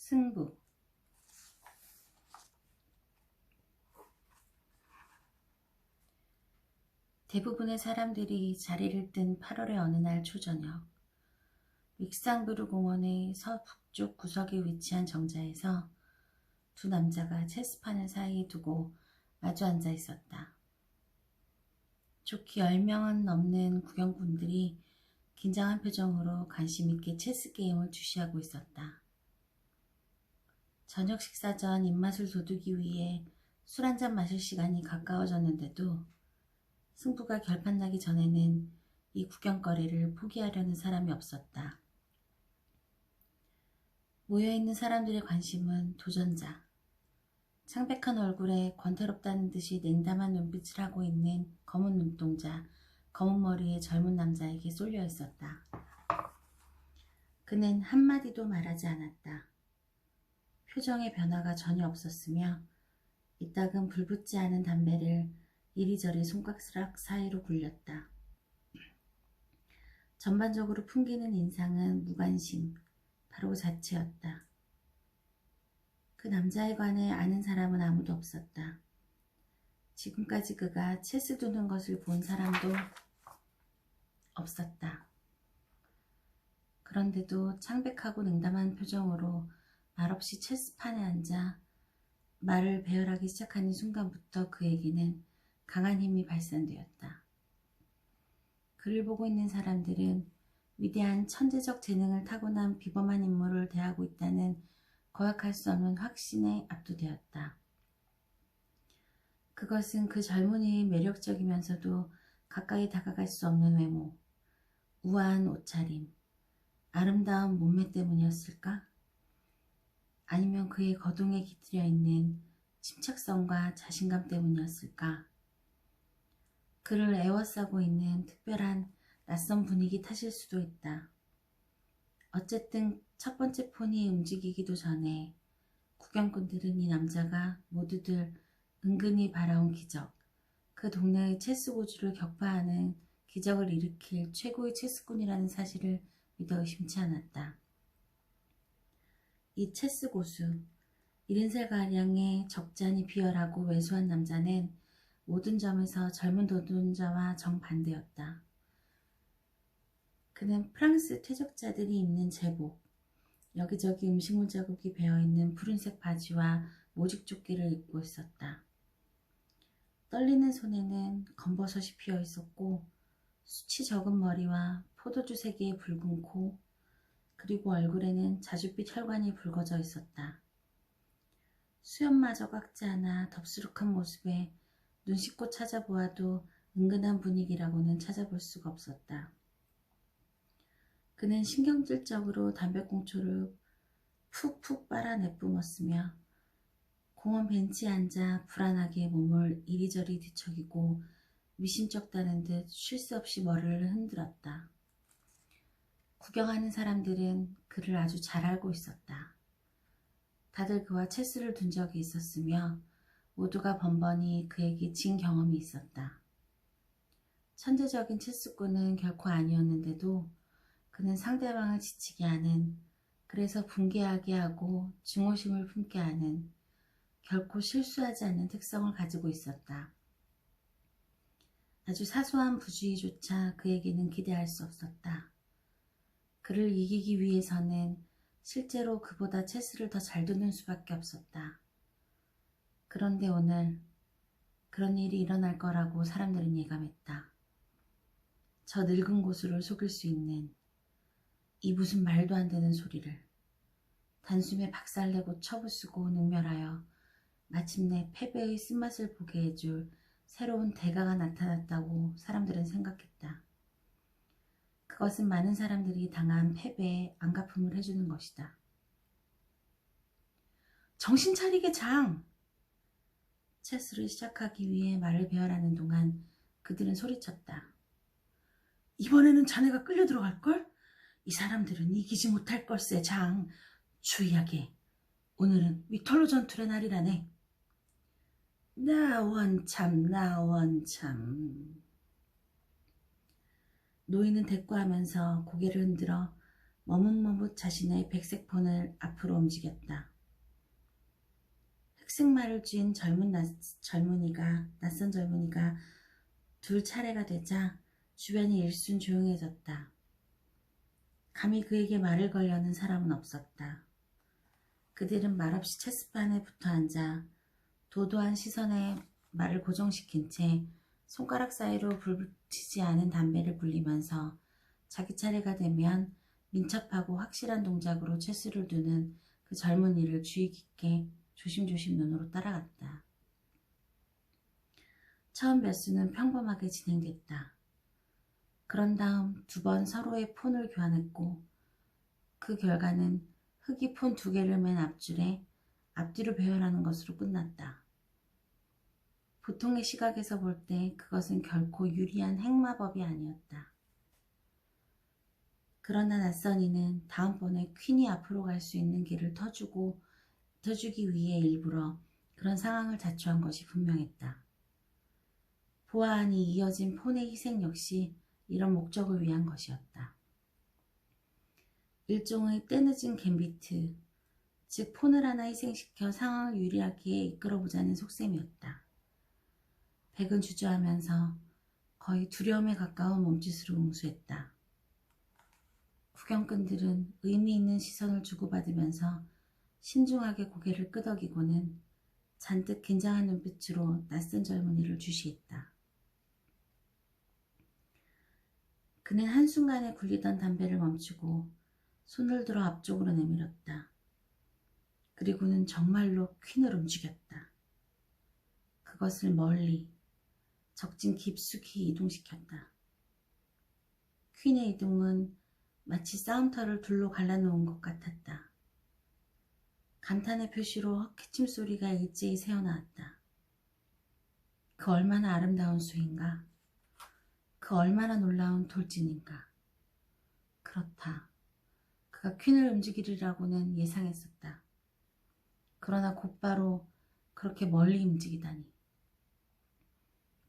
승부. 대부분의 사람들이 자리를 뜬 8월의 어느 날 초저녁, 윅상브루 공원의 서북쪽 구석에 위치한 정자에서 두 남자가 체스판을 사이에 두고 마주 앉아 있었다. 좋게 10명은 넘는 구경꾼들이 긴장한 표정으로 관심 있게 체스 게임을 주시하고 있었다. 저녁 식사 전 입맛을 돋우기 위해 술 한잔 마실 시간이 가까워졌는데도 승부가 결판나기 전에는 이 구경거리를 포기하려는 사람이 없었다. 모여있는 사람들의 관심은 도전자, 창백한 얼굴에 권태롭다는 듯이 냉담한 눈빛을 하고 있는 검은 눈동자, 검은 머리의 젊은 남자에게 쏠려 있었다. 그는 한마디도 말하지 않았다. 표정의 변화가 전혀 없었으며 이따금 불붙지 않은 담배를 이리저리 손가락 사이로 굴렸다. 전반적으로 풍기는 인상은 무관심, 바로 그 자체였다. 그 남자에 관해 아는 사람은 아무도 없었다. 지금까지 그가 체스 두는 것을 본 사람도 없었다. 그런데도 창백하고 냉담한 표정으로 말없이 체스판에 앉아 말을 배열하기 시작하는 순간부터 그에게는 강한 힘이 발산되었다. 그를 보고 있는 사람들은 위대한 천재적 재능을 타고난 비범한 인물을 대하고 있다는 거역할 수 없는 확신에 압도되었다. 그것은 그 젊은이의 매력적이면서도 가까이 다가갈 수 없는 외모, 우아한 옷차림, 아름다운 몸매 때문이었을까? 아니면 그의 거동에 깃들여 있는 침착성과 자신감 때문이었을까? 그를 에워싸고 있는 특별한 낯선 분위기 탓일 수도 있다. 어쨌든 첫 번째 폰이 움직이기도 전에 구경꾼들은 이 남자가 모두들 은근히 바라온 기적, 그 동네의 체스 고주를 격파하는 기적을 일으킬 최고의 체스꾼이라는 사실을 믿어 의심치 않았다. 이 체스 고수, 70살가량의 적잖이 비열하고 왜소한 남자는 모든 점에서 젊은 도전자와 정반대였다. 그는 프랑스 퇴적자들이 입는 제복, 여기저기 음식물 자국이 배어있는 푸른색 바지와 모직조끼를 입고 있었다. 떨리는 손에는 검버섯이 피어 있었고 수치 적은 머리와 포도주 색의 붉은 코, 그리고 얼굴에는 자줏빛 혈관이 붉어져 있었다. 수염마저 깎지 않아 덥수룩한 모습에 눈 씻고 찾아보아도 은근한 분위기라고는 찾아볼 수가 없었다. 그는 신경질적으로 담배꽁초를 푹푹 빨아 내뿜었으며 공원 벤치에 앉아 불안하게 몸을 이리저리 뒤척이고 미심쩍다는 듯 쉴 새 없이 머리를 흔들었다. 구경하는 사람들은 그를 아주 잘 알고 있었다. 다들 그와 체스를 둔 적이 있었으며 모두가 번번이 그에게 진 경험이 있었다. 천재적인 체스꾼은 결코 아니었는데도 그는 상대방을 지치게 하는, 그래서 분개하게 하고 증오심을 품게 하는, 결코 실수하지 않는 특성을 가지고 있었다. 아주 사소한 부주의조차 그에게는 기대할 수 없었다. 그를 이기기 위해서는 실제로 그보다 체스를 더 잘 두는 수밖에 없었다. 그런데 오늘 그런 일이 일어날 거라고 사람들은 예감했다. 저 늙은 고수를 속일 수 있는 이 무슨 말도 안 되는 소리를 단숨에 박살내고 쳐부수고 능멸하여 마침내 패배의 쓴맛을 보게 해줄 새로운 대가가 나타났다고 사람들은 생각했다. 그것은 많은 사람들이 당한 패배에 안갚음을 해주는 것이다. 정신 차리게 장! 체스를 시작하기 위해 말을 배열하는 동안 그들은 소리쳤다. 이번에는 자네가 끌려 들어갈걸? 이 사람들은 이기지 못할 걸세 장. 주의하게. 오늘은 위털로 전투의 날이라네. 나 원참. 노인은 대꾸하면서 고개를 흔들어 머뭇머뭇 자신의 백색 폰을 앞으로 움직였다. 흑색말을 쥔 낯선 젊은이가 둘 차례가 되자 주변이 일순 조용해졌다. 감히 그에게 말을 걸려는 사람은 없었다. 그들은 말없이 체스판에 붙어 앉아 도도한 시선에 말을 고정시킨 채 손가락 사이로 불 붙이지 않은 담배를 불리면서 자기 차례가 되면 민첩하고 확실한 동작으로 채수를 두는 그 젊은이를 주의 깊게 조심조심 눈으로 따라갔다. 처음 몇 수는 평범하게 진행됐다. 그런 다음 2번 서로의 폰을 교환했고 그 결과는 흑이 폰 2개를 맨 앞줄에 앞뒤로 배열하는 것으로 끝났다. 보통의 시각에서 볼 때 그것은 결코 유리한 핵마법이 아니었다. 그러나 낯선이는 다음번에 퀸이 앞으로 갈 수 있는 길을 터주기 위해 일부러 그런 상황을 자초한 것이 분명했다. 보아하니 이어진 폰의 희생 역시 이런 목적을 위한 것이었다. 일종의 때늦은 갬비트, 즉 폰을 하나 희생시켜 상황을 유리하게 이끌어보자는 속셈이었다. 백은 주저하면서 거의 두려움에 가까운 몸짓으로 응수했다. 구경꾼들은 의미 있는 시선을 주고받으면서 신중하게 고개를 끄덕이고는 잔뜩 긴장한 눈빛으로 낯선 젊은이를 주시했다. 그는 한순간에 굴리던 담배를 멈추고 손을 들어 앞쪽으로 내밀었다. 그리고는 정말로 퀸을 움직였다. 그것을 멀리, 적진 깊숙이 이동시켰다. 퀸의 이동은 마치 싸움터를 둘로 갈라놓은 것 같았다. 감탄의 표시로 헛기침 소리가 일제히 새어나왔다. 그 얼마나 아름다운 수인가? 그 얼마나 놀라운 돌진인가? 그렇다. 그가 퀸을 움직이리라고는 예상했었다. 그러나 곧바로 그렇게 멀리 움직이다니.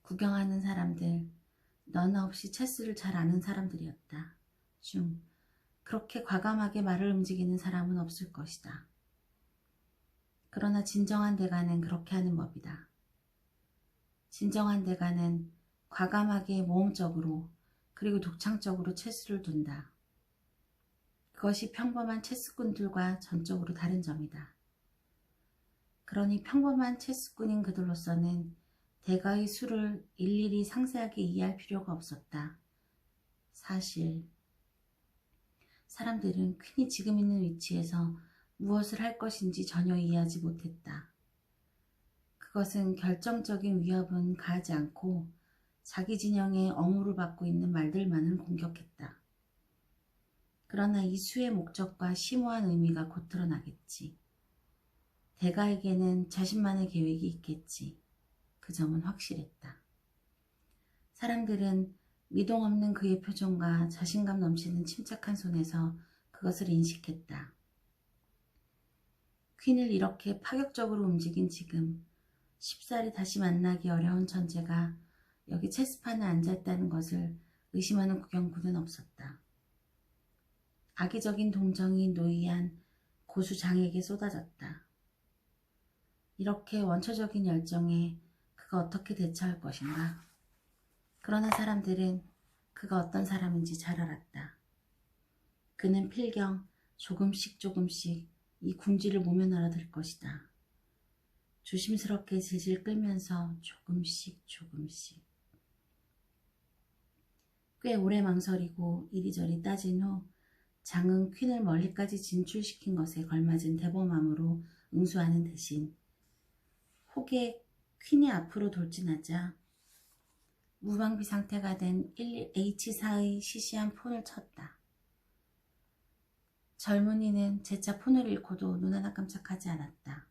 구경하는 사람들, 너나 없이 체스를 잘 아는 사람들이었다. 중 그렇게 과감하게 말을 움직이는 사람은 없을 것이다. 그러나 진정한 대가는 그렇게 하는 법이다. 진정한 대가는 과감하게 모험적으로 그리고 독창적으로 체스를 둔다. 그것이 평범한 체스꾼들과 전적으로 다른 점이다. 그러니 평범한 체스꾼인 그들로서는 대가의 수를 일일이 상세하게 이해할 필요가 없었다. 사실 사람들은 퀸이 지금 있는 위치에서 무엇을 할 것인지 전혀 이해하지 못했다. 그것은 결정적인 위협은 가하지 않고 자기 진영의 엄호를 받고 있는 말들만을 공격했다. 그러나 이 수의 목적과 심오한 의미가 곧 드러나겠지. 대가에게는 자신만의 계획이 있겠지. 그 점은 확실했다. 사람들은 미동 없는 그의 표정과 자신감 넘치는 침착한 손에서 그것을 인식했다. 퀸을 이렇게 파격적으로 움직인 지금 쉽사리 다시 만나기 어려운 천재가 여기 체스판에 앉아있다는 것을 의심하는 구경꾼은 없었다. 악의적인 동정이 노이한 고수 장에게 쏟아졌다. 이렇게 원초적인 열정에 그가 어떻게 대처할 것인가? 그러나 사람들은 그가 어떤 사람인지 잘 알았다. 그는 필경 조금씩 이 궁지를 모면알아들 것이다. 조심스럽게 질질 끌면서 조금씩. 꽤 오래 망설이고 이리저리 따진 후 장은 퀸을 멀리까지 진출시킨 것에 걸맞은 대범함으로 응수하는 대신 혹에 퀸이 앞으로 돌진하자 무방비 상태가 된 H4의 시시한 폰을 쳤다. 젊은이는 재차 폰을 잃고도 눈 하나 깜짝하지 않았다.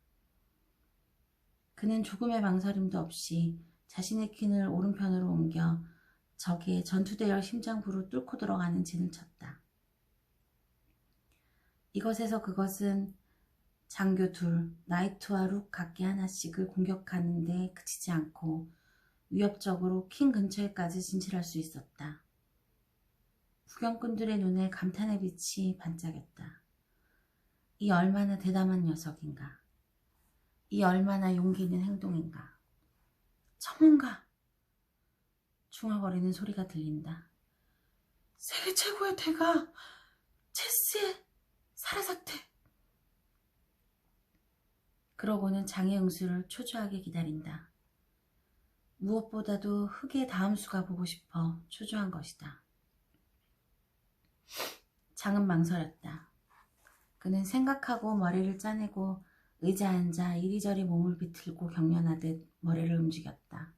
그는 조금의 망설임도 없이 자신의 퀸을 오른편으로 옮겨 적의 전투대열 심장부로 뚫고 들어가는 진을 쳤다. 이것에서 그것은 장교 둘, 나이트와 룩 각기 하나씩을 공격하는 데 그치지 않고 위협적으로 퀸 근처에까지 진출할 수 있었다. 구경꾼들의 눈에 감탄의 빛이 반짝였다. 이 얼마나 대담한 녀석인가. 이 얼마나 용기 있는 행동인가. 전문가! 중얼거리는 소리가 들린다. 세계 최고의 대가! 체스의 사라삭태! 그러고는 장의 응수를 초조하게 기다린다. 무엇보다도 흑의 다음 수가 보고 싶어 초조한 것이다. 장은 망설였다. 그는 생각하고 머리를 짜내고 의자에 앉아 이리저리 몸을 비틀고 경련하듯 머리를 움직였다.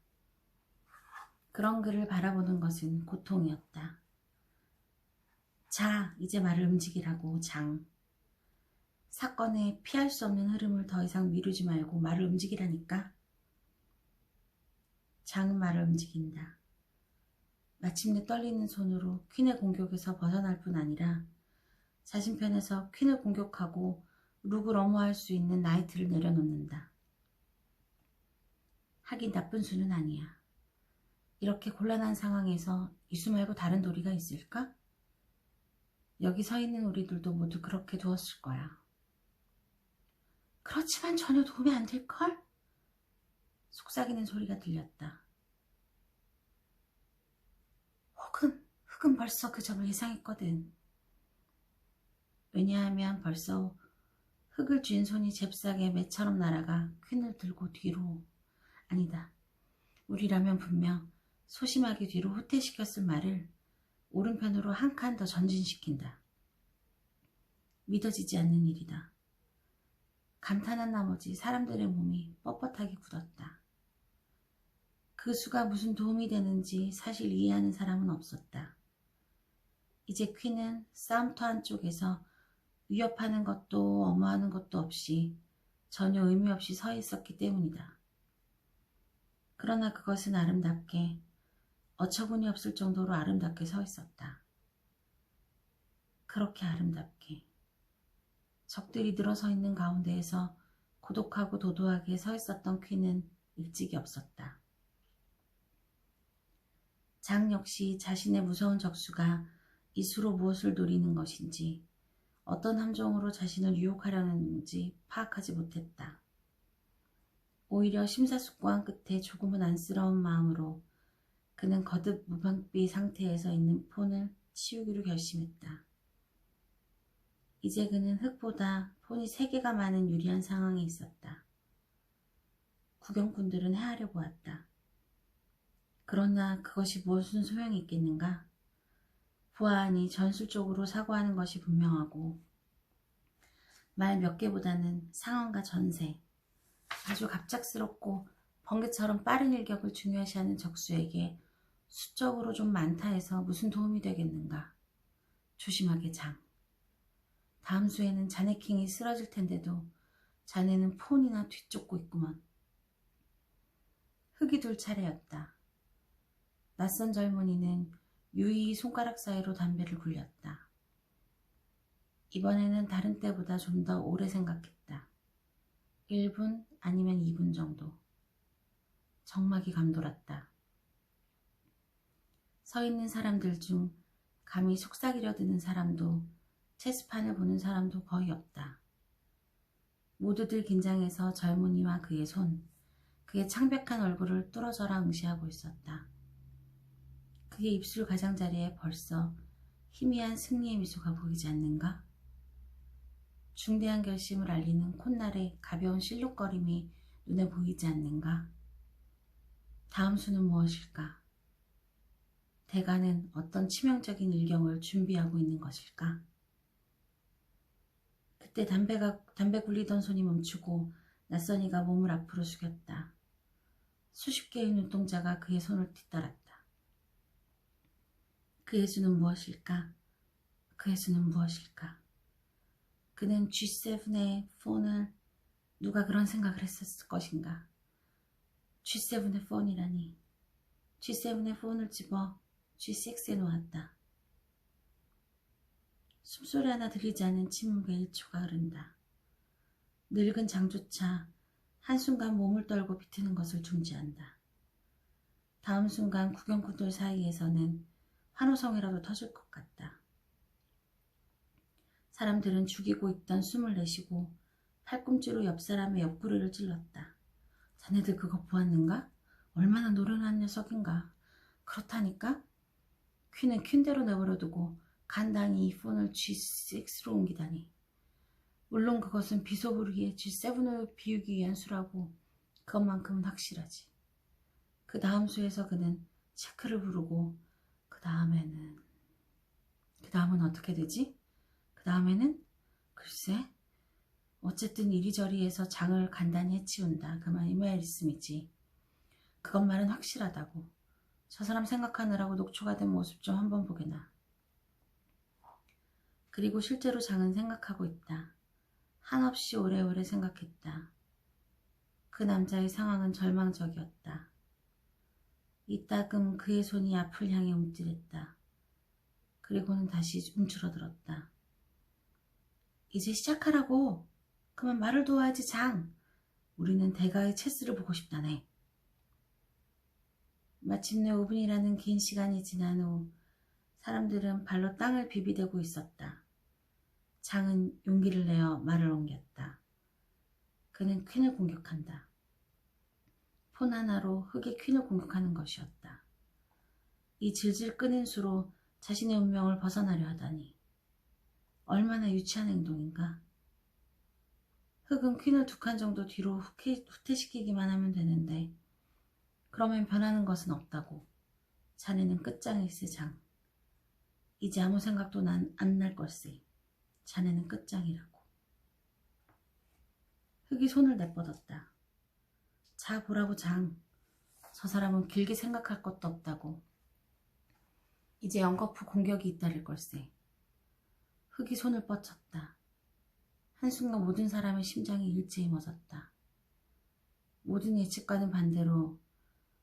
그런 그를 바라보는 것은 고통이었다. 자, 이제 말을 움직이라고, 장. 사건의 피할 수 없는 흐름을 더 이상 미루지 말고 말을 움직이라니까. 장은 말을 움직인다. 마침내 떨리는 손으로 퀸의 공격에서 벗어날 뿐 아니라 자신 편에서 퀸을 공격하고 룩을 엄호할 수 있는 나이트를 내려놓는다. 하긴 나쁜 수는 아니야. 이렇게 곤란한 상황에서 이 수 말고 다른 도리가 있을까? 여기 서 있는 우리들도 모두 그렇게 두었을 거야. 그렇지만 전혀 도움이 안 될걸? 속삭이는 소리가 들렸다. 흑은 벌써 그 점을 예상했거든. 왜냐하면 벌써 흑을 쥔 손이 잽싸게 매처럼 날아가 퀸을 들고 뒤로, 아니다, 우리라면 분명 소심하게 뒤로 후퇴시켰을 말을 오른편으로 한 칸 더 전진시킨다. 믿어지지 않는 일이다. 감탄한 나머지 사람들의 몸이 뻣뻣하게 굳었다. 그 수가 무슨 도움이 되는지 사실 이해하는 사람은 없었다. 이제 퀸은 싸움터 한쪽에서 위협하는 것도 엄호하는 것도 없이 전혀 의미 없이 서 있었기 때문이다. 그러나 그것은 아름답게, 어처구니 없을 정도로 아름답게 서 있었다. 그렇게 아름답게. 적들이 늘어서 있는 가운데에서 고독하고 도도하게 서 있었던 퀸은 일찍이 없었다. 장 역시 자신의 무서운 적수가 이 수로 무엇을 노리는 것인지, 어떤 함정으로 자신을 유혹하려는지 파악하지 못했다. 오히려 심사숙고한 끝에 조금은 안쓰러운 마음으로 그는 거듭 무방비 상태에서 있는 폰을 치우기로 결심했다. 이제 그는 흑보다 폰이 3개가 많은 유리한 상황에 있었다. 구경꾼들은 헤아려 보았다. 그러나 그것이 무슨 소용이 있겠는가? 보아하니 전술적으로 사고하는 것이 분명하고 말 몇 개보다는 상황과 전세, 아주 갑작스럽고 번개처럼 빠른 일격을 중요시하는 적수에게 수적으로 좀 많다 해서 무슨 도움이 되겠는가? 조심하게 장. 다음 수에는 자네 킹이 쓰러질 텐데도 자네는 폰이나 뒤쫓고 있구먼. 흑이 둘 차례였다. 낯선 젊은이는 유유히 손가락 사이로 담배를 굴렸다. 이번에는 다른 때보다 좀 더 오래 생각했다. 1분 아니면 2분 정도. 정막이 감돌았다. 서 있는 사람들 중 감히 속삭이려 드는 사람도 체스판을 보는 사람도 거의 없다. 모두들 긴장해서 젊은이와 그의 손, 그의 창백한 얼굴을 뚫어져라 응시하고 있었다. 그의 입술 가장자리에 벌써 희미한 승리의 미소가 보이지 않는가? 중대한 결심을 알리는 콧날의 가벼운 실룩거림이 눈에 보이지 않는가? 다음 수는 무엇일까? 대가는 어떤 치명적인 일경을 준비하고 있는 것일까? 그때 담배 굴리던 손이 멈추고 낯선이가 몸을 앞으로 숙였다. 수십 개의 눈동자가 그의 손을 뒤따랐다. 그의 수는 무엇일까? 그의 수는 무엇일까? 그는 G7의 폰을, 누가 그런 생각을 했었을 것인가? G7의 폰이라니. G7의 폰을 집어 G6에 놓았다. 숨소리 하나 들리지 않은 침묵의 1초가 흐른다. 늙은 장조차 한순간 몸을 떨고 비트는 것을 중지한다. 다음 순간 구경꾼들 사이에서는 환호성이라도 터질 것 같다. 사람들은 죽이고 있던 숨을 내쉬고 팔꿈치로 옆 사람의 옆구리를 찔렀다. 자네들 그거 보았는가? 얼마나 노련한 녀석인가. 그렇다니까? 퀸은 퀸대로 내버려두고 간단히 이 폰을 G6로 옮기다니. 물론 그것은 비소불위의 G7을 비우기 위한 수라고 그것만큼은 확실하지. 그 다음 수에서 그는 체크를 부르고 그 다음은 어떻게 되지? 그 다음에는 글쎄 어쨌든 이리저리 해서 장을 간단히 해치운다. 그만 이 말씀이지. 그것만은 확실하다고. 저 사람 생각하느라고 녹초가 된 모습 좀 한번 보게나. 그리고 실제로 장은 생각하고 있다. 한없이 오래오래 생각했다. 그 남자의 상황은 절망적이었다. 이따금 그의 손이 앞을 향해 움찔했다. 그리고는 다시 움츠러들었다. 이제 시작하라고. 그만 말을 도와야지 장. 우리는 대가의 체스를 보고 싶다네. 마침내 5분이라는 긴 시간이 지난 후 사람들은 발로 땅을 비비대고 있었다. 장은 용기를 내어 말을 옮겼다. 그는 퀸을 공격한다. 폰 하나로 흑의 퀸을 공격하는 것이었다. 이 질질 끄는 수로 자신의 운명을 벗어나려 하다니. 얼마나 유치한 행동인가. 흑은 퀸을 2칸 정도 뒤로 후퇴시키기만 하면 되는데 그러면 변하는 것은 없다고. 자네는 끝장일세 장. 이제 아무 생각도 안 날 걸세. 자네는 끝장이라고. 흑이 손을 내뻗었다. 자 보라고 장. 저 사람은 길게 생각할 것도 없다고. 이제 연거푸 공격이 잇따를 걸세. 흑이 손을 뻗쳤다. 한순간 모든 사람의 심장이 일제히 멎었다. 모든 예측과는 반대로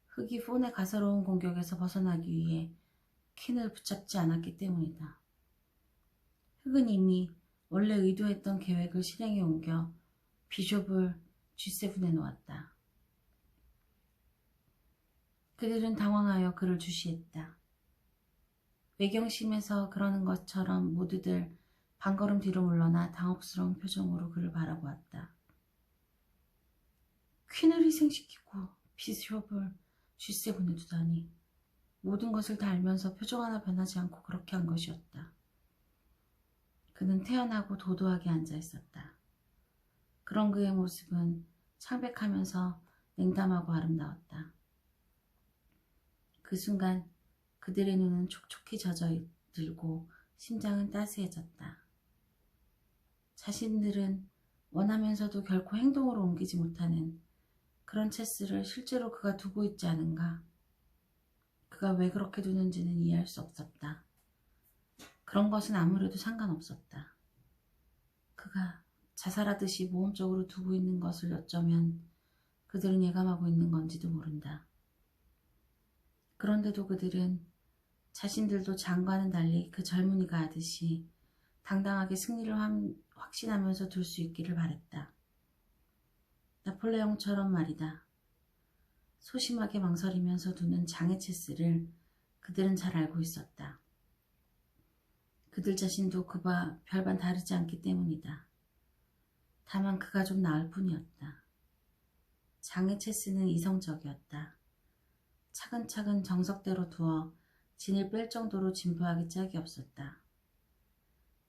흑이 폰의 가소로운 공격에서 벗어나기 위해 퀸을 붙잡지 않았기 때문이다. 흑은 이미 원래 의도했던 계획을 실행에 옮겨 비숍을 G7에 놓았다. 그들은 당황하여 그를 주시했다. 외경심에서 그러는 것처럼 모두들 반걸음 뒤로 물러나 당혹스러운 표정으로 그를 바라보았다. 퀸을 희생시키고 비숍을 G7에 두다니. 모든 것을 다 알면서 표정 하나 변하지 않고 그렇게 한 것이었다. 그는 태연하고 도도하게 앉아 있었다. 그런 그의 모습은 창백하면서 냉담하고 아름다웠다. 그 순간 그들의 눈은 촉촉히 젖어 들고 심장은 따스해졌다. 자신들은 원하면서도 결코 행동으로 옮기지 못하는 그런 체스를 실제로 그가 두고 있지 않은가. 그가 왜 그렇게 두는지는 이해할 수 없었다. 그런 것은 아무래도 상관없었다. 그가 자살하듯이 모험적으로 두고 있는 것을 어쩌면 그들은 예감하고 있는 건지도 모른다. 그런데도 그들은 자신들도 장과는 달리 그 젊은이가 하듯이 당당하게 승리를 확신하면서 둘 수 있기를 바랬다. 나폴레옹처럼 말이다. 소심하게 망설이면서 두는 장의 체스를 그들은 잘 알고 있었다. 그들 자신도 그와 별반 다르지 않기 때문이다. 다만 그가 좀 나을 뿐이었다. 장의 체스는 이성적이었다. 차근차근 정석대로 두어 진을 뺄 정도로 진부하기 짝이 없었다.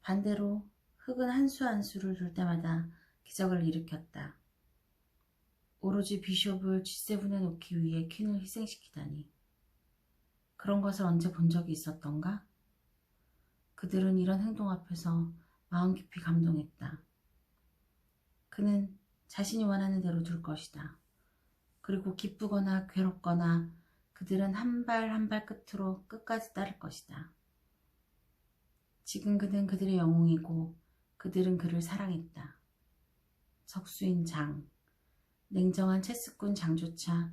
반대로 흑은 한 수 한 수를 둘 때마다 기적을 일으켰다. 오로지 비숍을 G7에 놓기 위해 퀸을 희생시키다니. 그런 것을 언제 본 적이 있었던가? 그들은 이런 행동 앞에서 마음 깊이 감동했다. 그는 자신이 원하는 대로 둘 것이다. 그리고 기쁘거나 괴롭거나 그들은 한 발 한 발 끝으로 끝까지 따를 것이다. 지금 그는 그들의 영웅이고 그들은 그를 사랑했다. 적수인 장, 냉정한 체스꾼 장조차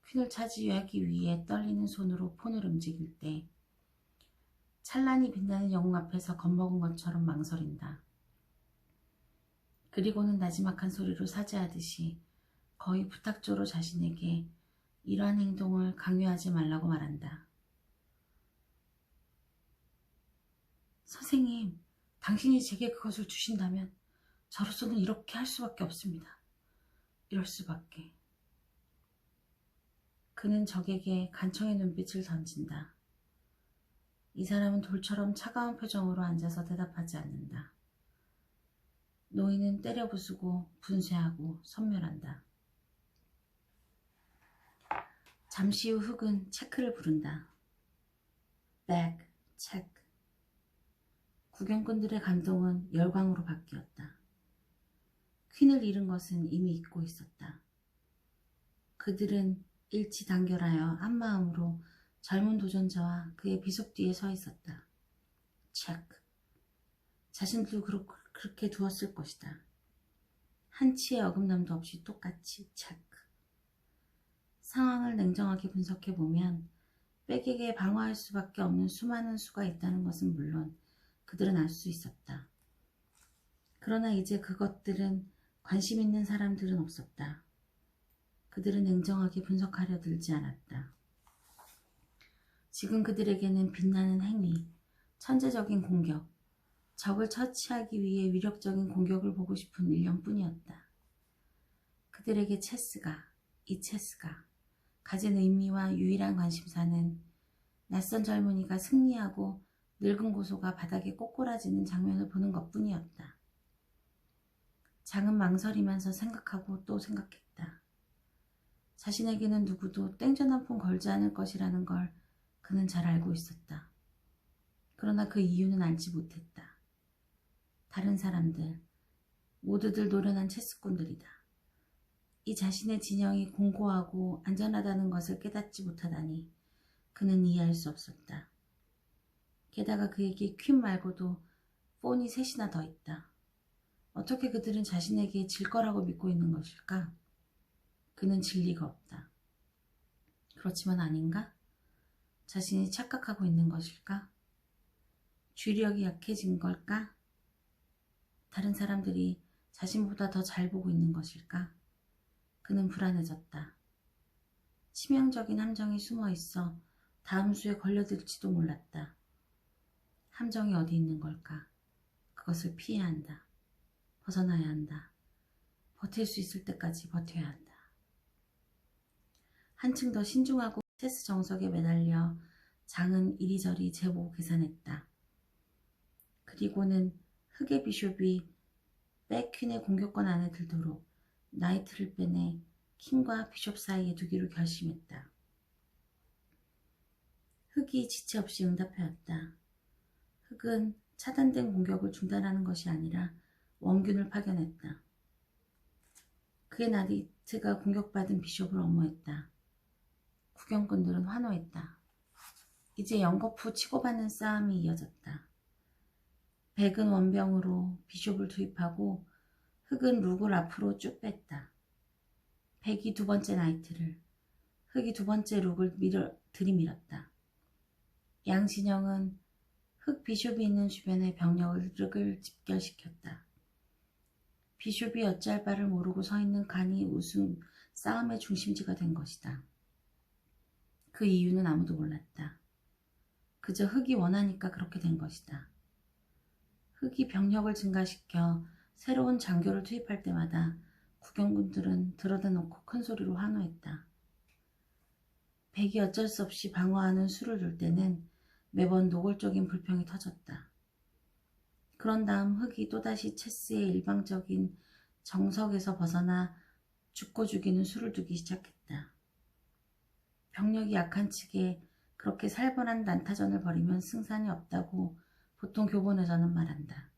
퀸을 차지하기 위해 떨리는 손으로 폰을 움직일 때 찬란히 빛나는 영웅 앞에서 겁먹은 것처럼 망설인다. 그리고는 나지막한 소리로 사죄하듯이 거의 부탁조로 자신에게 이러한 행동을 강요하지 말라고 말한다. 선생님, 당신이 제게 그것을 주신다면 저로서는 이렇게 할 수밖에 없습니다. 이럴 수밖에. 그는 적에게 간청의 눈빛을 던진다. 이 사람은 돌처럼 차가운 표정으로 앉아서 대답하지 않는다. 노인은 때려 부수고 분쇄하고 선멸한다. 잠시 후 흑은 체크를 부른다. 백, 체크. 구경꾼들의 감동은 열광으로 바뀌었다. 퀸을 잃은 것은 이미 잊고 있었다. 그들은 일치단결하여 한마음으로 젊은 도전자와 그의 비속 뒤에 서 있었다. 체크. 자신들도 그렇게 두었을 것이다. 한치의 어긋남도 없이 똑같이 체크. 상황을 냉정하게 분석해보면 백에게 방어할 수밖에 없는 수많은 수가 있다는 것은 물론 그들은 알 수 있었다. 그러나 이제 그것들은 관심 있는 사람들은 없었다. 그들은 냉정하게 분석하려 들지 않았다. 지금 그들에게는 빛나는 행위, 천재적인 공격, 적을 처치하기 위해 위력적인 공격을 보고 싶은 일념뿐이었다. 그들에게 이 체스가 가진 의미와 유일한 관심사는 낯선 젊은이가 승리하고 늙은 고소가 바닥에 꼬꾸라지는 장면을 보는 것뿐이었다. 장은 망설이면서 생각하고 또 생각했다. 자신에게는 누구도 땡전 한 푼 걸지 않을 것이라는 걸 그는 잘 알고 있었다. 그러나 그 이유는 알지 못했다. 다른 사람들, 모두들 노련한 체스꾼들이다. 이 자신의 진영이 공고하고 안전하다는 것을 깨닫지 못하다니 그는 이해할 수 없었다. 게다가 그에게 퀸 말고도 폰이 셋이나 더 있다. 어떻게 그들은 자신에게 질 거라고 믿고 있는 것일까? 그는 질 리가 없다. 그렇지만 아닌가? 자신이 착각하고 있는 것일까? 주력이 약해진 걸까? 다른 사람들이 자신보다 더 잘 보고 있는 것일까? 그는 불안해졌다. 치명적인 함정이 숨어 있어 다음 수에 걸려들지도 몰랐다. 함정이 어디 있는 걸까? 그것을 피해야 한다. 벗어나야 한다. 버틸 수 있을 때까지 버텨야 한다. 한층 더 신중하고 체스 정석에 매달려 장은 이리저리 재보고 계산했다. 그리고는 흑의 비숍이 백퀸의 공격권 안에 들도록 나이트를 빼내 킹과 비숍 사이에 두기로 결심했다. 흑이 지체 없이 응답하였다. 흑은 차단된 공격을 중단하는 것이 아니라 원균을 파견했다. 그의 나이트가 공격받은 비숍을 엄호했다. 구경꾼들은 환호했다. 이제 연거푸 치고받는 싸움이 이어졌다. 백은 원병으로 비숍을 투입하고 흑은 룩을 앞으로 쭉 뺐다. 백이 두 번째 나이트를, 흑이 두 번째 룩을 들이밀었다. 양 진영은 흑 비숍이 있는 주변의 병력을 집결시켰다. 비숍이 어찌할 바를 모르고 서 있는 간이 우승 싸움의 중심지가 된 것이다. 그 이유는 아무도 몰랐다. 그저 흑이 원하니까 그렇게 된 것이다. 흑이 병력을 증가시켜 새로운 장교를 투입할 때마다 구경꾼들은 들어다 놓고 큰 소리로 환호했다. 백이 어쩔 수 없이 방어하는 수를 둘 때는 매번 노골적인 불평이 터졌다. 그런 다음 흑이 또다시 체스의 일방적인 정석에서 벗어나 죽고 죽이는 수를 두기 시작했다. 병력이 약한 측에 그렇게 살벌한 난타전을 벌이면 승산이 없다고 보통 교본에서는 말한다.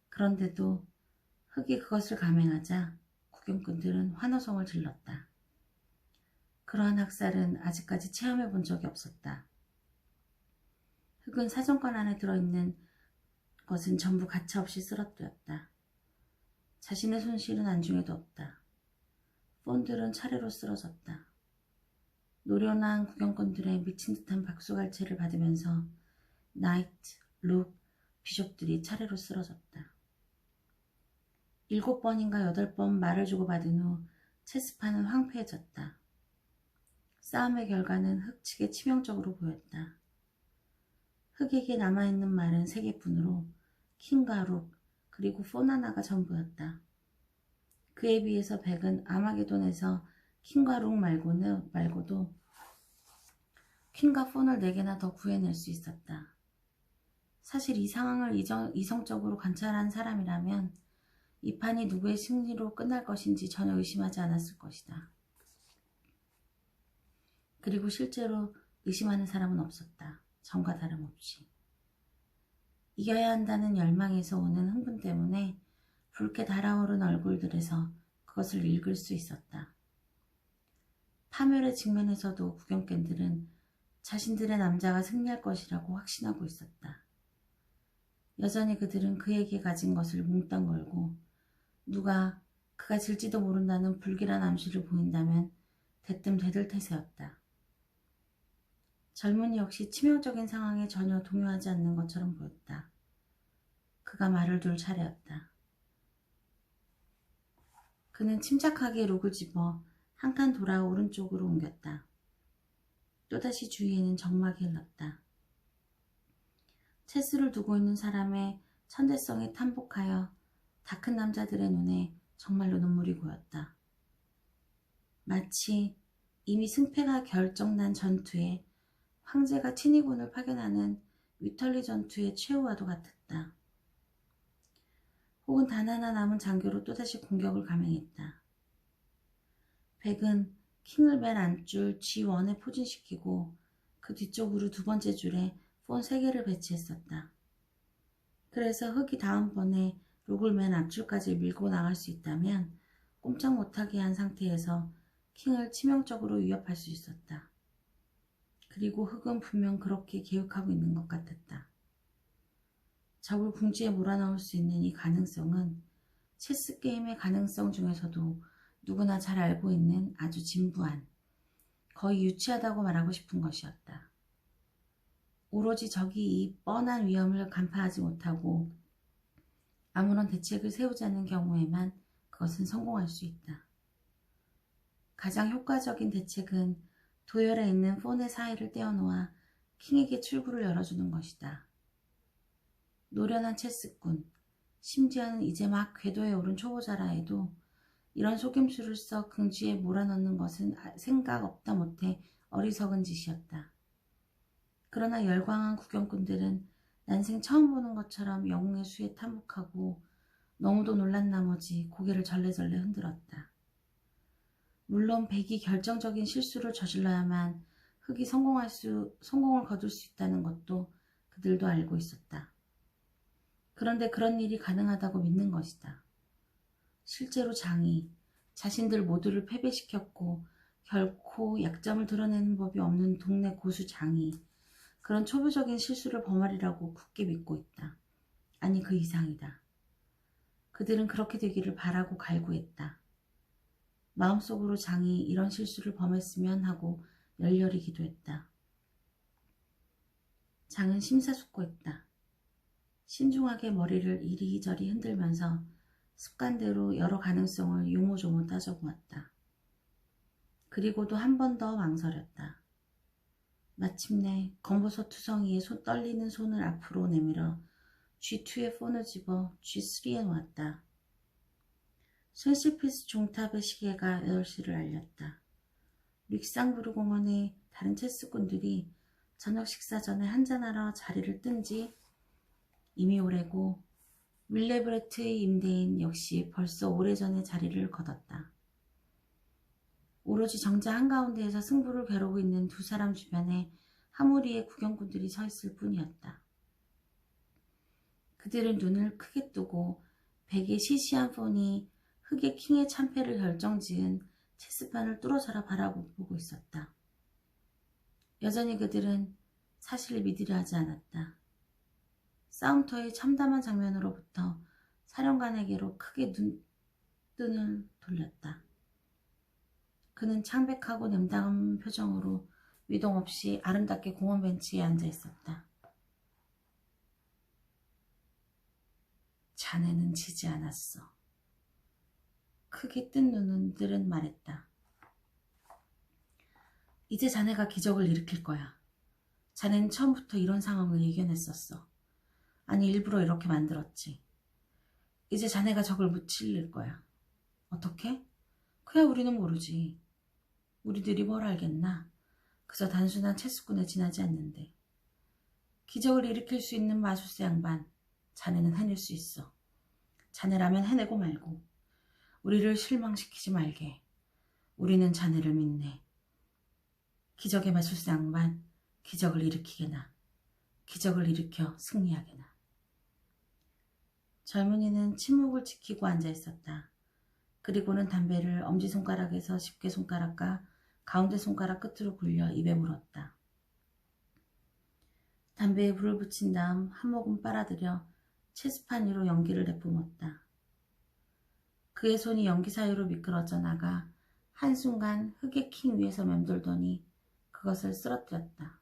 그런데도 흑이 그것을 감행하자 구경꾼들은 환호성을 질렀다. 그러한 학살은 아직까지 체험해 본 적이 없었다. 흑은 사정권 안에 들어있는 것은 전부 가차없이 쓰러뜨렸다. 자신의 손실은 안중에도 없다. 폰들은 차례로 쓰러졌다. 노련한 구경꾼들의 미친 듯한 박수갈채를 받으면서 나이트, 룩, 비숍들이 차례로 쓰러졌다. 7번인가 8번 말을 주고받은 후 체스판은 황폐해졌다. 싸움의 결과는 흑 측에 치명적으로 보였다. 흑에게 남아있는 말은 3개뿐으로 킹과 룩, 그리고 폰 하나가 전부였다. 그에 비해서 백은 아마게돈에서 킹과 룩 말고도 퀸과 폰을 4개나 더 구해낼 수 있었다. 사실 이 상황을 이성적으로 관찰한 사람이라면 이 판이 누구의 승리로 끝날 것인지 전혀 의심하지 않았을 것이다. 그리고 실제로 의심하는 사람은 없었다. 전과 다름없이. 이겨야 한다는 열망에서 오는 흥분 때문에 붉게 달아오른 얼굴들에서 그것을 읽을 수 있었다. 파멸의 직면에서도 구경꾼들은 자신들의 남자가 승리할 것이라고 확신하고 있었다. 여전히 그들은 그에게 가진 것을 몽땅 걸고 누가 그가 질지도 모른다는 불길한 암시를 보인다면 대뜸 대들 태세였다. 젊은이 역시 치명적인 상황에 전혀 동요하지 않는 것처럼 보였다. 그가 말을 둘 차례였다. 그는 침착하게 록을 집어 한 칸 돌아 오른쪽으로 옮겼다. 또다시 주위에는 적막이 흘렀다. 체스를 두고 있는 사람의 천대성에 탐복하여 다 큰 남자들의 눈에 정말로 눈물이 고였다. 마치 이미 승패가 결정난 전투에 황제가 친위군을 파견하는 위털리 전투의 최후와도 같았다. 혹은 단 하나 남은 장교로 또다시 공격을 감행했다. 백은 킹을 맨 안줄 G1에 포진시키고 그 뒤쪽으로 2번째 줄에 폰 3개를 배치했었다. 그래서 흑이 다음번에 록을 맨 앞줄까지 밀고 나갈 수 있다면 꼼짝 못하게 한 상태에서 킹을 치명적으로 위협할 수 있었다. 그리고 흑은 분명 그렇게 계획하고 있는 것 같았다. 적을 궁지에 몰아넣을 수 있는 이 가능성은 체스 게임의 가능성 중에서도 누구나 잘 알고 있는 아주 진부한, 거의 유치하다고 말하고 싶은 것이었다. 오로지 적이 이 뻔한 위험을 간파하지 못하고 아무런 대책을 세우지 않는 경우에만 그것은 성공할 수 있다. 가장 효과적인 대책은 도열에 있는 폰의 사이를 떼어놓아 킹에게 출구를 열어주는 것이다. 노련한 체스꾼, 심지어는 이제 막 궤도에 오른 초보자라 해도 이런 속임수를 써 궁지에 몰아넣는 것은 생각 없다 못해 어리석은 짓이었다. 그러나 열광한 구경꾼들은 난생 처음 보는 것처럼 영웅의 수에 탐복하고 너무도 놀란 나머지 고개를 절레절레 흔들었다. 물론 백이 결정적인 실수를 저질러야만 흑이 성공을 거둘 수 있다는 것도 그들도 알고 있었다. 그런데 그런 일이 가능하다고 믿는 것이다. 실제로 장이 자신들 모두를 패배시켰고 결코 약점을 드러내는 법이 없는 동네 고수 장이 그런 초보적인 실수를 범하리라고 굳게 믿고 있다. 아니 그 이상이다. 그들은 그렇게 되기를 바라고 갈구했다. 마음속으로 장이 이런 실수를 범했으면 하고 열렬히 기도했다. 장은 심사숙고했다. 신중하게 머리를 이리저리 흔들면서 습관대로 여러 가능성을 요모조모 따져보았다. 그리고도 한 번 더 망설였다. 마침내 검버섯 투성이의 떨리는 손을 앞으로 내밀어 G2의 폰을 집어 G3에 놓았다. 셀시피스 종탑의 시계가 8시를 알렸다. 릭상부르 공원의 다른 체스꾼들이 저녁 식사 전에 한잔하러 자리를 뜬지 이미 오래고 윌레브레트의 임대인 역시 벌써 오래전에 자리를 거뒀다. 오로지 정자 한가운데에서 승부를 겨루고 있는 두 사람 주변에 한 무리의 구경꾼들이 서 있을 뿐이었다. 그들은 눈을 크게 뜨고 백의 시시한 폰이 흑의 킹의 참패를 결정지은 체스판을 뚫어져라 바라보고 있었다. 여전히 그들은 사실을 믿으려 하지 않았다. 싸움터의 참담한 장면으로부터 사령관에게로 크게 눈을 돌렸다. 그는 창백하고 냉담한 표정으로 위동없이 아름답게 공원 벤치에 앉아 있었다. 자네는 지지 않았어. 크게 뜬 눈들은 말했다. 이제 자네가 기적을 일으킬 거야. 자네는 처음부터 이런 상황을 예견했었어. 아니 일부러 이렇게 만들었지. 이제 자네가 적을 무찔릴 거야. 어떻게? 그야 우리는 모르지. 우리들이 뭘 알겠나. 그저 단순한 체스꾼에 지나지 않는데. 기적을 일으킬 수 있는 마술사 양반. 자네는 해낼 수 있어. 자네라면 해내고 말고. 우리를 실망시키지 말게. 우리는 자네를 믿네. 기적의 마술사 양반. 기적을 일으키게나. 기적을 일으켜 승리하게나. 젊은이는 침묵을 지키고 앉아 있었다. 그리고는 담배를 엄지손가락에서 집게손가락과 가운데 손가락 끝으로 굴려 입에 물었다. 담배에 불을 붙인 다음 한 모금 빨아들여 체스판 위로 연기를 내뿜었다. 그의 손이 연기 사이로 미끄러져 나가 한순간 흙의 킹 위에서 맴돌더니 그것을 쓰러뜨렸다.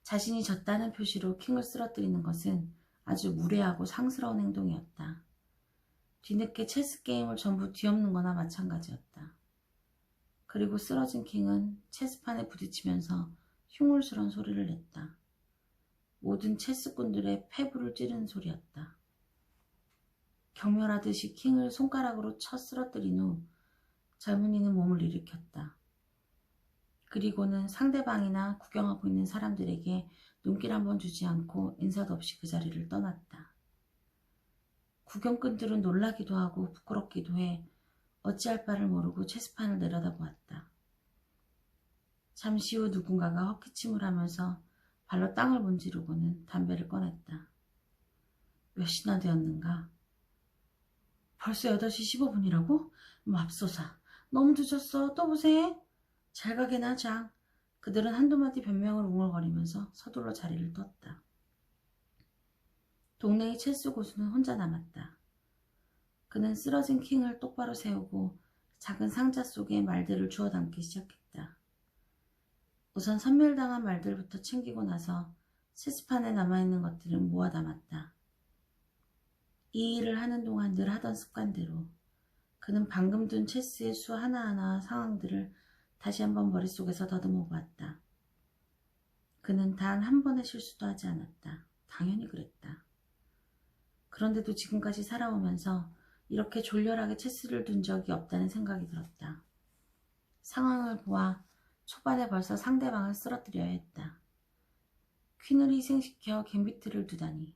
자신이 졌다는 표시로 킹을 쓰러뜨리는 것은 아주 무례하고 상스러운 행동이었다. 뒤늦게 체스 게임을 전부 뒤엎는 거나 마찬가지였다. 그리고 쓰러진 킹은 체스판에 부딪히면서 흉물스러운 소리를 냈다. 모든 체스꾼들의 폐부를 찌르는 소리였다. 경멸하듯이 킹을 손가락으로 쳐 쓰러뜨린 후 젊은이는 몸을 일으켰다. 그리고는 상대방이나 구경하고 있는 사람들에게 눈길 한번 주지 않고 인사도 없이 그 자리를 떠났다. 구경꾼들은 놀라기도 하고 부끄럽기도 해 어찌할 바를 모르고 체스판을 내려다보았다. 잠시 후 누군가가 헛기침을 하면서 발로 땅을 문지르고는 담배를 꺼냈다. 몇 시나 되었는가? 벌써 8시 15분이라고? 맙소사. 너무 늦었어. 또 보세. 잘 가게나 장. 그들은 한두 마디 변명을 웅얼거리면서 서둘러 자리를 떴다. 동네의 체스 고수는 혼자 남았다. 그는 쓰러진 킹을 똑바로 세우고 작은 상자 속에 말들을 주워 담기 시작했다. 우선 선멸당한 말들부터 챙기고 나서 체스판에 남아있는 것들은 모아 담았다. 이 일을 하는 동안 늘 하던 습관대로 그는 방금 둔 체스의 수 하나하나 상황들을 다시 한번 머릿속에서 더듬어 보았다. 그는 단 한 번의 실수도 하지 않았다. 당연히 그랬다. 그런데도 지금까지 살아오면서 이렇게 졸렬하게 체스를 둔 적이 없다는 생각이 들었다. 상황을 보아 초반에 벌써 상대방을 쓰러뜨려야 했다. 퀸을 희생시켜 갬비트를 두다니.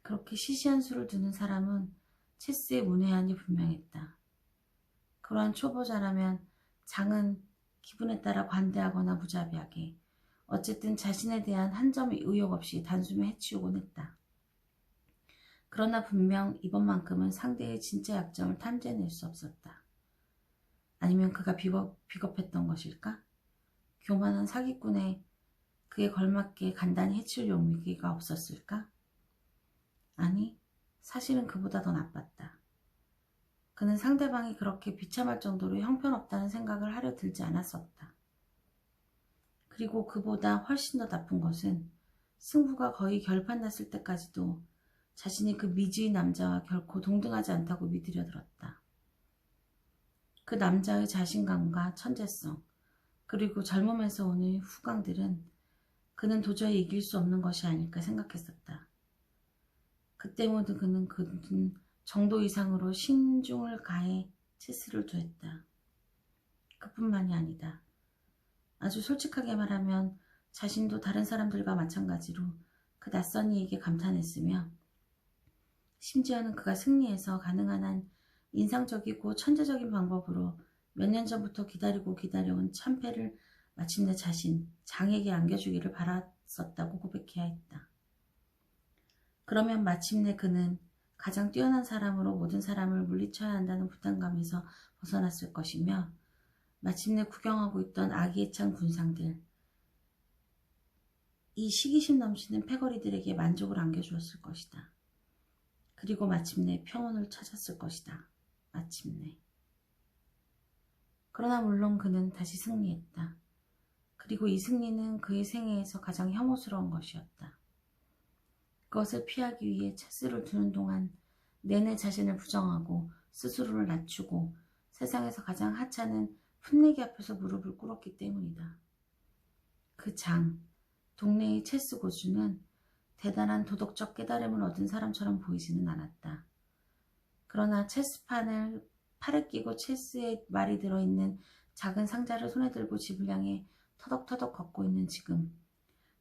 그렇게 시시한 수를 두는 사람은 체스의 문외한이 분명했다. 그러한 초보자라면 장은 기분에 따라 관대하거나 무자비하게 어쨌든 자신에 대한 한 점의 의욕 없이 단숨에 해치우곤 했다. 그러나 분명 이번만큼은 상대의 진짜 약점을 탐지해낼 수 없었다. 아니면 그가 비겁했던 것일까? 교만한 사기꾼에 그에 걸맞게 간단히 해칠 용기가 없었을까? 아니, 사실은 그보다 더 나빴다. 그는 상대방이 그렇게 비참할 정도로 형편없다는 생각을 하려 들지 않았었다. 그리고 그보다 훨씬 더 나쁜 것은 승부가 거의 결판났을 때까지도 자신이 그 미지의 남자와 결코 동등하지 않다고 믿으려 들었다. 그 남자의 자신감과 천재성, 그리고 젊음에서 오는 후광들은 그는 도저히 이길 수 없는 것이 아닐까 생각했었다. 그 때문에 그는 그 정도 이상으로 신중을 가해 체스를 두었다. 그뿐만이 아니다. 아주 솔직하게 말하면 자신도 다른 사람들과 마찬가지로 그 낯선 이에게 감탄했으며 심지어는 그가 승리해서 가능한 한 인상적이고 천재적인 방법으로 몇 년 전부터 기다려온 참패를 마침내 장에게 안겨주기를 바랐었다고 고백해야 했다. 그러면 마침내 그는 가장 뛰어난 사람으로 모든 사람을 물리쳐야 한다는 부담감에서 벗어났을 것이며 마침내 구경하고 있던 아기애찬 군상들, 이 시기심 넘치는 패거리들에게 만족을 안겨주었을 것이다. 그리고 마침내 평온을 찾았을 것이다. 마침내. 그러나 물론 그는 다시 승리했다. 그리고 이 승리는 그의 생애에서 가장 혐오스러운 것이었다. 그것을 피하기 위해 체스를 두는 동안 내내 자신을 부정하고 스스로를 낮추고 세상에서 가장 하찮은 풋내기 앞에서 무릎을 꿇었기 때문이다. 그 장, 동네의 체스 고수는 대단한 도덕적 깨달음을 얻은 사람처럼 보이지는 않았다. 그러나 체스판을 팔을 끼고 체스에 말이 들어있는 작은 상자를 손에 들고 집을 향해 터덕터덕 걷고 있는 지금,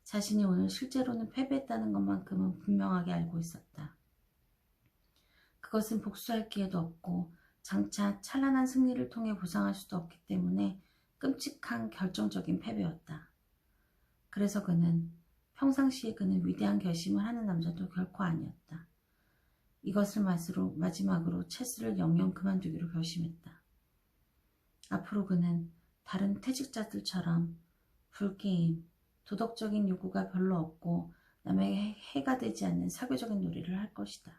자신이 오늘 실제로는 패배했다는 것만큼은 분명하게 알고 있었다. 그것은 복수할 기회도 없고 장차 찬란한 승리를 통해 보상할 수도 없기 때문에 끔찍한 결정적인 패배였다. 그래서 평상시에 그는 위대한 결심을 하는 남자도 결코 아니었다. 이것을 마지막으로 체스를 영영 그만두기로 결심했다. 앞으로 그는 다른 퇴직자들처럼 불게임, 도덕적인 요구가 별로 없고 남에게 해가 되지 않는 사교적인 놀이를 할 것이다.